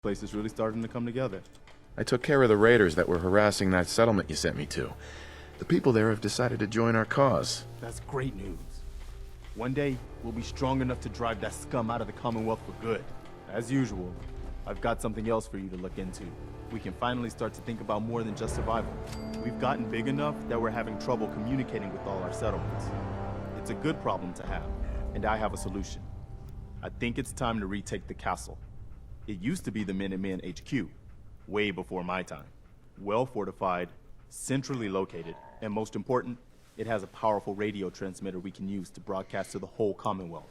Place is really starting to come together. I took care of the raiders that were harassing that settlement you sent me to. The people there have decided to join our cause. That's great news. One day, we'll be strong enough to drive that scum out of the Commonwealth for good. As usual, I've got something else for you to look into. We can finally start to think about more than just survival. We've gotten big enough that we're having trouble communicating with all our settlements. It's a good problem to have, and I have a solution. I think it's time to retake the castle. It used to be the Minutemen HQ, way before my time. Well fortified, centrally located, and most important, it has a powerful radio transmitter we can use to broadcast to the whole Commonwealth.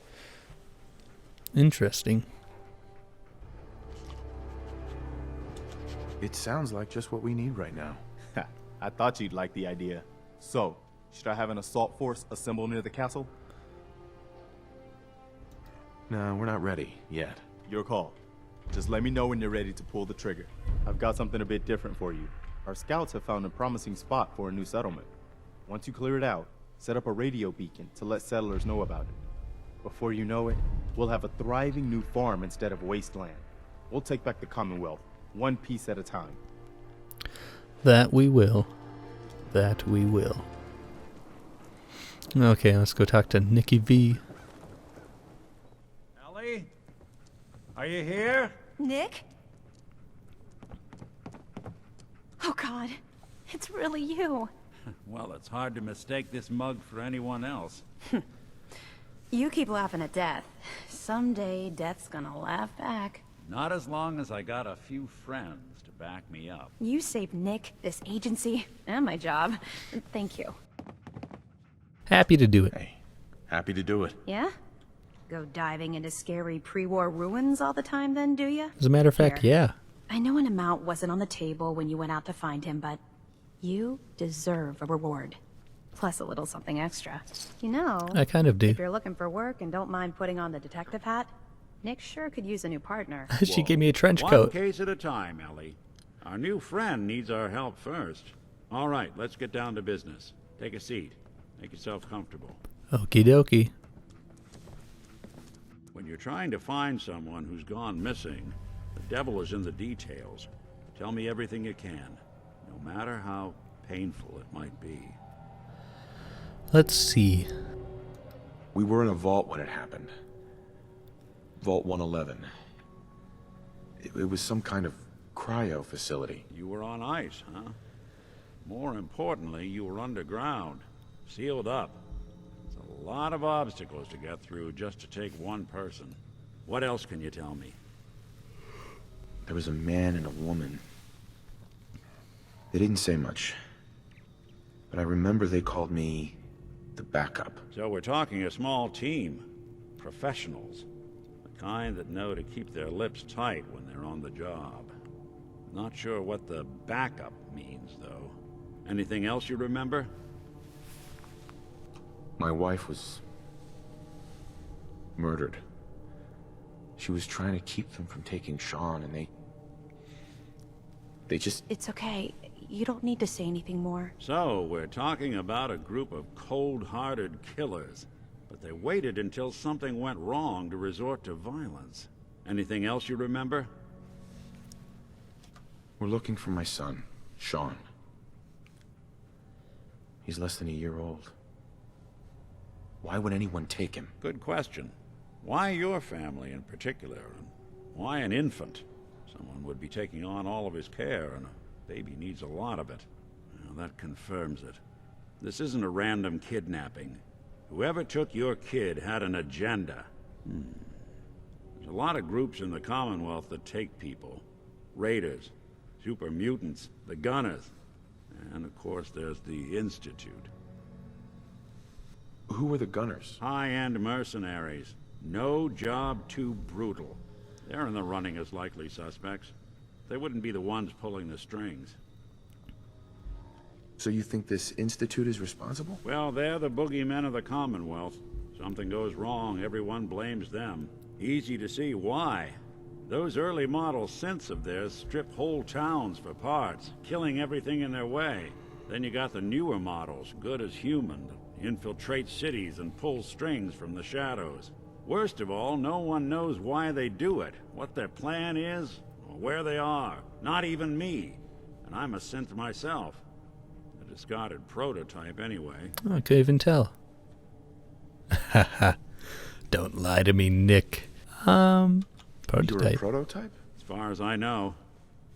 Interesting. It sounds like just what we need right now. I thought you'd like the idea. So, should I have an assault force assemble near the castle? No, we're not ready yet. Your call. Just let me know when you're ready to pull the trigger. I've got something a bit different for you. Our scouts have found a promising spot for a new settlement. Once you clear it out, set up a radio beacon to let settlers know about it. Before you know it, we'll have a thriving new farm instead of wasteland. We'll take back the Commonwealth, one piece at a time. That we will. That we will. Okay, let's go talk to Nikki V. Ellie? Are you here? Nick? Oh God, it's really you. Well, it's hard to mistake this mug for anyone else. You keep laughing at death. Someday, death's gonna laugh back. Not as long as I got a few friends to back me up. You saved Nick, this agency, and my job. Thank you. Happy to do it. Hey, happy to do it. Yeah? Go diving into scary pre-war ruins all the time then, do ya? As a matter of fact, Here. yeah. I know an amount wasn't on the table when you went out to find him, but you deserve a reward. Plus a little something extra. You know, I kind of do. if you're looking for work and don't mind putting on the detective hat, Nick sure could use a new partner. She gave me a trench One coat. case at a time, Ellie. Our new friend needs our help first. All right, let's get down to business. Take a seat. Make yourself comfortable. Okie dokie. When you're trying to find someone who's gone missing, the devil is in the details. Tell me everything you can, no matter how painful it might be. Let's see. We were in a vault when it happened. Vault 111. It was some kind of cryo facility. You were on ice, huh? More importantly, you were underground, sealed up. It's a lot of obstacles to get through just to take one person. What else can you tell me? There was a man and a woman. They didn't say much. But I remember they called me the backup. So we're talking a small team. Professionals. The kind that know to keep their lips tight when they're on the job. Not sure what the backup means, though. Anything else you remember? My wife was murdered. She was trying to keep them from taking Sean, and they just... It's okay. You don't need to say anything more. So, we're talking about a group of cold-hearted killers. But they waited until something went wrong to resort to violence. Anything else you remember? We're looking for my son, Sean. He's less than a year old. Why would anyone take him? Good question. Why your family in particular? And why an infant? Someone would be taking on all of his care, and a baby needs a lot of it. Well, that confirms it. This isn't a random kidnapping. Whoever took your kid had an agenda. There's a lot of groups in the Commonwealth that take people. Raiders, super mutants, the Gunners, and of course there's the Institute. Who were the Gunners? High-end mercenaries. No job too brutal. They're in the running as likely suspects. They wouldn't be the ones pulling the strings. So you think this Institute is responsible? Well, they're the boogeymen of the Commonwealth. Something goes wrong, everyone blames them. Easy to see why. Those early model synths of theirs strip whole towns for parts, killing everything in their way. Then you got the newer models, good as human, that infiltrate cities and pull strings from the shadows. Worst of all, no one knows why they do it, what their plan is, or where they are. Not even me. And I'm a synth myself. A discarded prototype anyway. Oh, I couldn't even tell. Haha. Don't lie to me, Nick. You're a Prototype. prototype? As far as I know,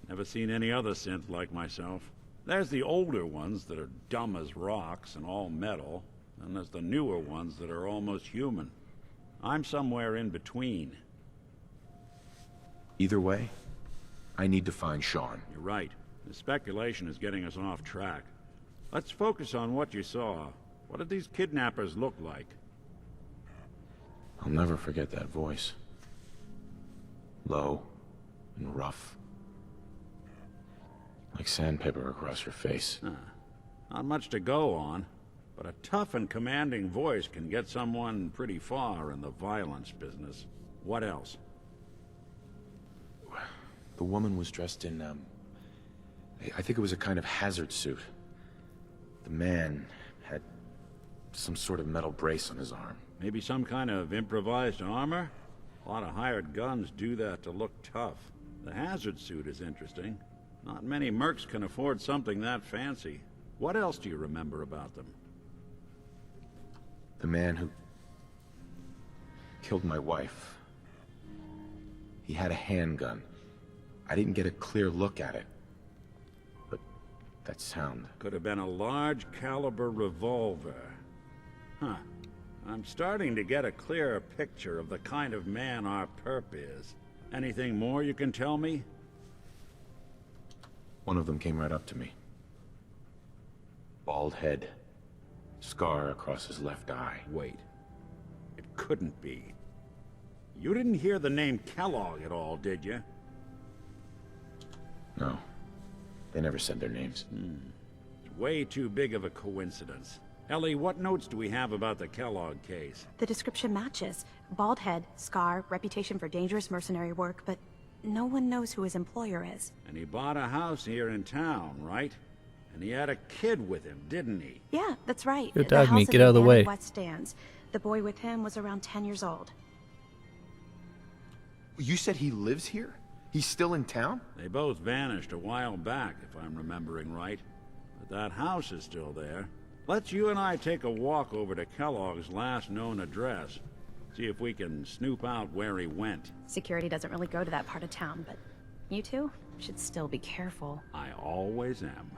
never seen any other synth like myself. There's the older ones that are dumb as rocks and all metal, and there's the newer ones that are almost human. I'm somewhere in between. Either way, I need to find Sean. You're right. The speculation is getting us off track. Let's focus on what you saw. What did these kidnappers look like? I'll never forget that voice. Low and rough. Like sandpaper across your face. Not much to go on, but a tough and commanding voice can get someone pretty far in the violence business. What else? The woman was dressed in, I think it was a kind of hazard suit. The man had some sort of metal brace on his arm. Maybe some kind of improvised armor? A lot of hired guns do that to look tough. The hazard suit is interesting. Not many mercs can afford something that fancy. What else do you remember about them? The man who killed my wife. He had a handgun. I didn't get a clear look at it. But that sound. Could have been a large caliber revolver. Huh. I'm starting to get a clearer picture of the kind of man our perp is. Anything more you can tell me? One of them came right up to me. Bald head. Scar across his left eye. Wait. It couldn't be. You didn't hear the name Kellogg at all, did you? No. They never said their names. It's way too big of a coincidence. Ellie, what notes do we have about the Kellogg case? The description matches. Bald head, scar, reputation for dangerous mercenary work, but no one knows who his employer is. And he bought a house here in town, right? And he had a kid with him, didn't he? Yeah, that's right. Yo, The dog house meat, is get out of the in way. West Stands. The boy with him was around 10 years old. You said he lives here? He's still in town? They both vanished a while back, if I'm remembering right. But that house is still there. Let's you and I take a walk over to Kellogg's last known address. See if we can snoop out where he went. Security doesn't really go to that part of town, but you two should still be careful. I always am.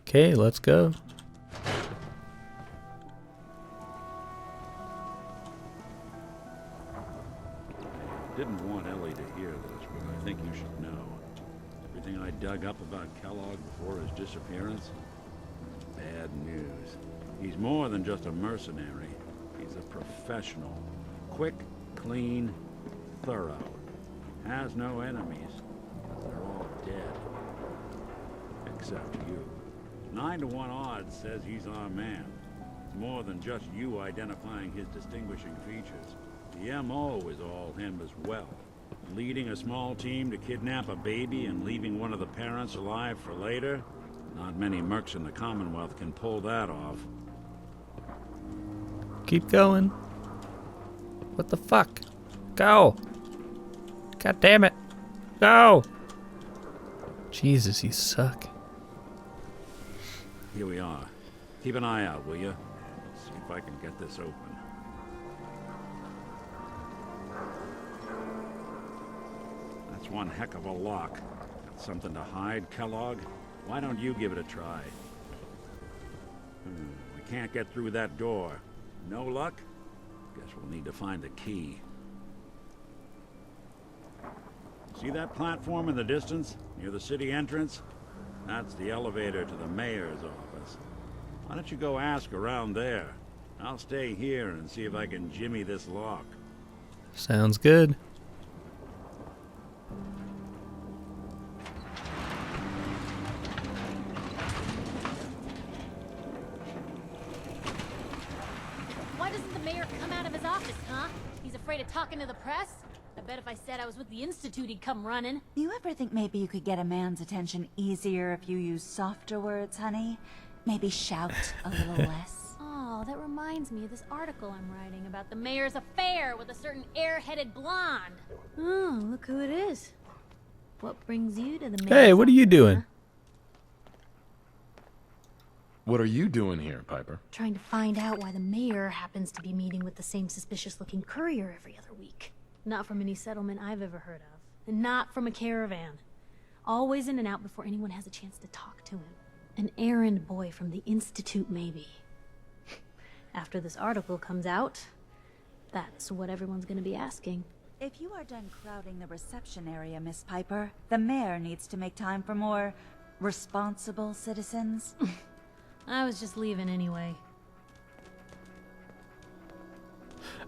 Okay, let's go. Didn't want Ellie to hear this, but I think you should know. Everything I dug up about Kellogg before his disappearance, bad news. He's more than just a mercenary. He's a professional. Quick, clean, thorough. Has no enemies. They're all dead. Except you. 9 to 1 odds says he's our man. It's more than just you identifying his distinguishing features. The MO is all him as well. Leading a small team to kidnap a baby and leaving one of the parents alive for later? Not many mercs in the Commonwealth can pull that off. Keep going. What the fuck? Go! God damn it! Go! Jesus, you suck. Here we are. Keep an eye out, will you? See if I can get this open. That's one heck of a lock. Got something to hide, Kellogg? Why don't you give it a try? We can't get through that door. No luck? Guess we'll need to find the key. See that platform in the distance, near the city entrance? That's the elevator to the mayor's office. Why don't you go ask around there? I'll stay here and see if I can jimmy this lock. Sounds good. Why doesn't the mayor come out of his office, huh? He's afraid of talking to the press? I bet if I said I was with the Institute, he'd come running. You ever think maybe you could get a man's attention easier if you use softer words, honey? Maybe shout a little less. Oh, that reminds me of this article I'm writing about the mayor's affair with a certain airheaded blonde. Oh, look who it is. What brings you to the mayor's Hey, what are you office, doing? huh? What are you doing here, Piper? Trying to find out why the mayor happens to be meeting with the same suspicious-looking courier every other week. Not from any settlement I've ever heard of. And not from a caravan. Always in and out before anyone has a chance to talk to him. An errand boy from the Institute, maybe. After this article comes out, that's what everyone's gonna be asking. If you are done crowding the reception area, Miss Piper, the mayor needs to make time for more responsible citizens. I was just leaving anyway.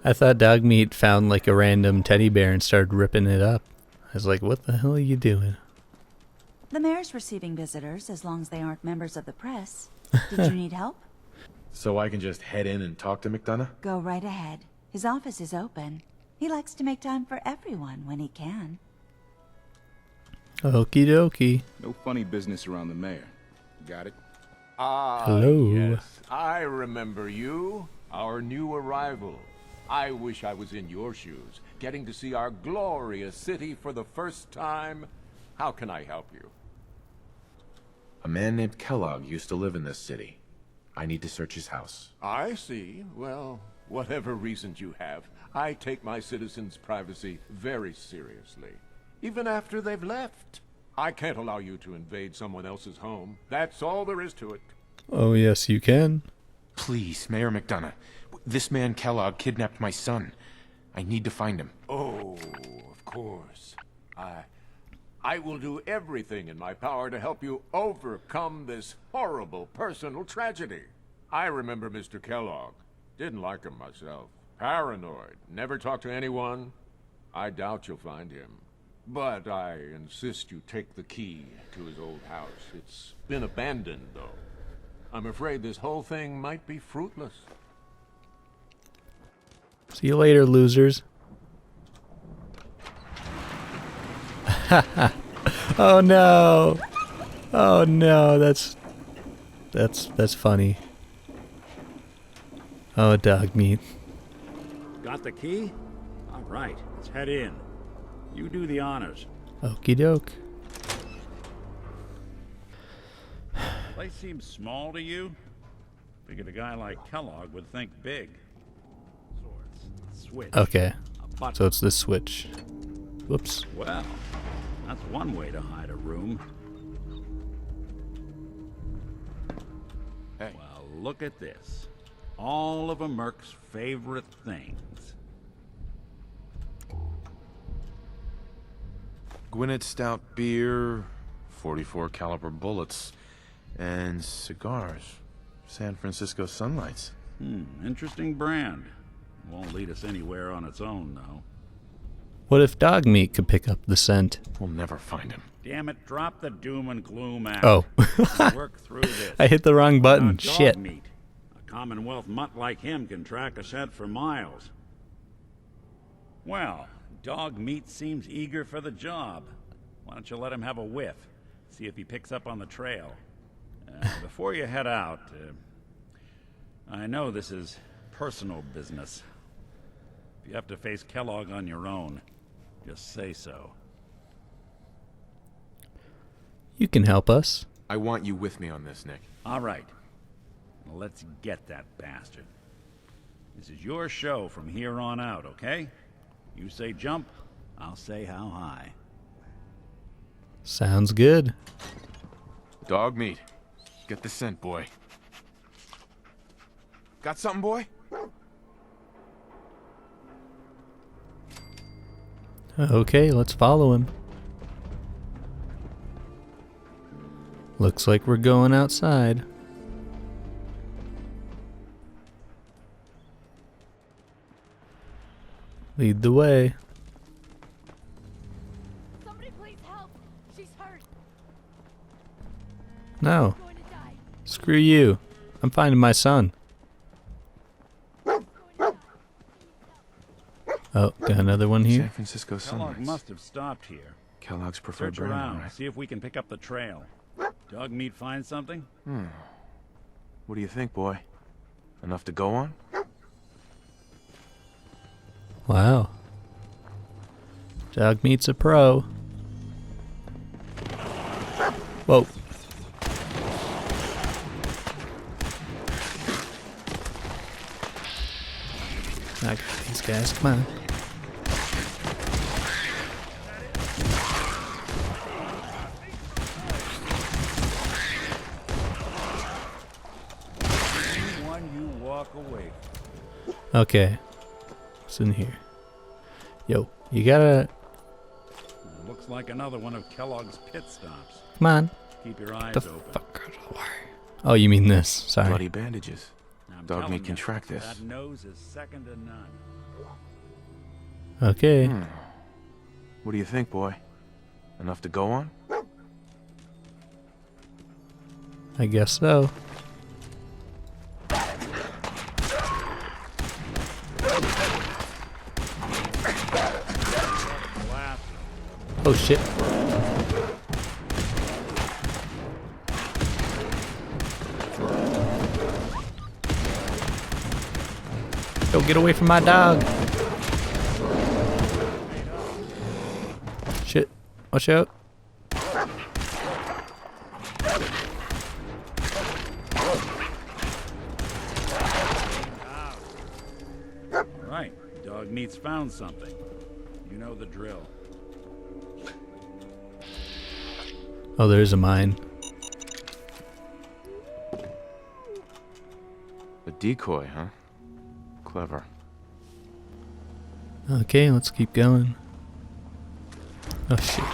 I thought Dogmeat found like a random teddy bear and started ripping it up. I was like, what the hell are you doing? The mayor's receiving visitors as long as they aren't members of the press. Did you need help? So I can just head in and talk to McDonough? Go right ahead. His office is open. He likes to make time for everyone when he can. Okie dokie. No funny business around the mayor. Got it? Ah, Hello. yes. I remember you, our new arrival. I wish I was in your shoes, getting to see our glorious city for the first time. How can I help you? A man named Kellogg used to live in this city. I need to search his house. I see. Well, whatever reasons you have, I take my citizens' privacy very seriously. Even after they've left. I can't allow you to invade someone else's home. That's all there is to it. Oh, yes, you can. Please, Mayor McDonough. This man Kellogg kidnapped my son. I need to find him. Oh, of course. I will do everything in my power to help you overcome this horrible personal tragedy. I remember Mr. Kellogg. Didn't like him myself. Paranoid. Never talked to anyone. I doubt you'll find him. But I insist you take the key to his old house. It's been abandoned, though. I'm afraid this whole thing might be fruitless. See you later, losers. Oh no. Oh no, that's funny. Oh, Dogmeat. Got the key? All right, let's head in. You do the honors. Okie doke. Place seems small to you? Figured a guy like Kellogg would think big. Swords, switch. Okay. A button. So it's this switch. Whoops. Well, that's one way to hide a room. Hey. Well, look at this. All of a Merc's favorite things. Gwinnett Stout beer, 44 caliber bullets, and cigars. San Francisco Sunlights. Interesting brand. Won't lead us anywhere on its own, though. What if Dogmeat could pick up the scent? We'll never find him. Damn it, drop the doom and gloom act. Oh. Let's work through this. I hit the wrong button. Now, Shit. Dogmeat. A Commonwealth mutt like him can track a scent for miles. Well, Dogmeat seems eager for the job. Why don't you let him have a whiff? See if he picks up on the trail. Before you head out, I know this is personal business. If you have to face Kellogg on your own, just say so. You can help us. I want you with me on this, Nick. All right. Well, let's get that bastard. This is your show from here on out, okay? You say jump, I'll say how high. Sounds good. Dogmeat. Get the scent, boy. Got something, boy? Okay, let's follow him. Looks like we're going outside. Lead the way. Somebody please help. She's hurt. No. Going to die. Screw you. I'm finding my son. Oh, got another one San here. Francisco Kellogg Sunlights. must have stopped here. Kellogg's preferred Search brand, around, right? see if we can pick up the trail. Dogmeat find something? What do you think, boy? Enough to go on? Wow. Dogmeat's a pro. Whoa. I got these guys. Come on. One you walk away. Okay. What's in here? Yo, you gotta... Looks like another one of Kellogg's pit stops. Come on. Keep your eyes The open. fuck out of the way. Oh, you mean this. Sorry. Bloody bandages. I'm Dog telling meat can you, track this. That nose is second to none. Okay. What do you think, boy? Enough to go on? I guess so. Oh shit. Yo, get away from my dog. Shit. Watch out. All right, dog meat's found something. You know the drill. Oh, there's a mine. A decoy, huh? Clever. Okay, let's keep going. Oh shit.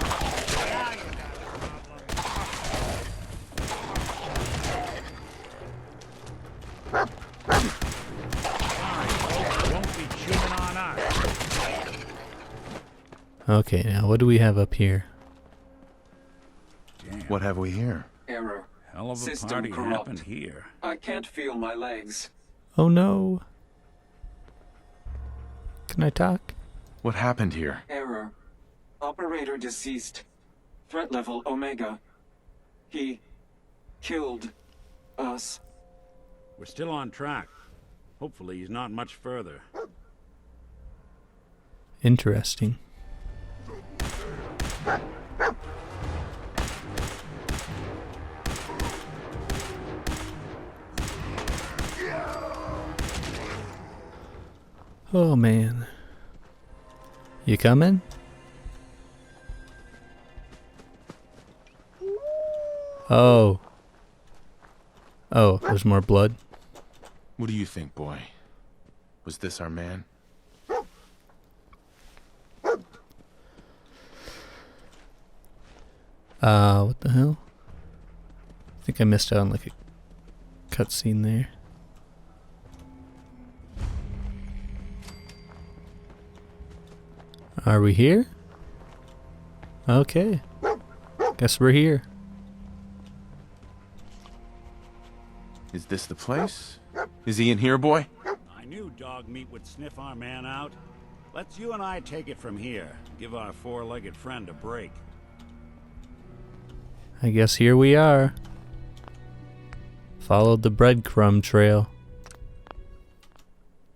Won't be chewing on us. Okay, now what do we have up here? Damn, What have we here? Error. hell of a System party corrupt. happened here. I can't feel my legs. Oh no. Can I talk? What happened here? Error. Operator deceased. Threat level Omega. He killed us. We're still on track. Hopefully he's not much further. Interesting. Oh man. You coming? Oh. Oh, there's more blood. What do you think, boy? Was this our man? What the hell? I think I missed out on like a cutscene there. Are we here? Okay. Guess we're here. Is this the place? Is he in here, boy? I knew dog meat would sniff our man out. Let's you and I take it from here. Give our four-legged friend a break. I guess here we are. Followed the breadcrumb trail.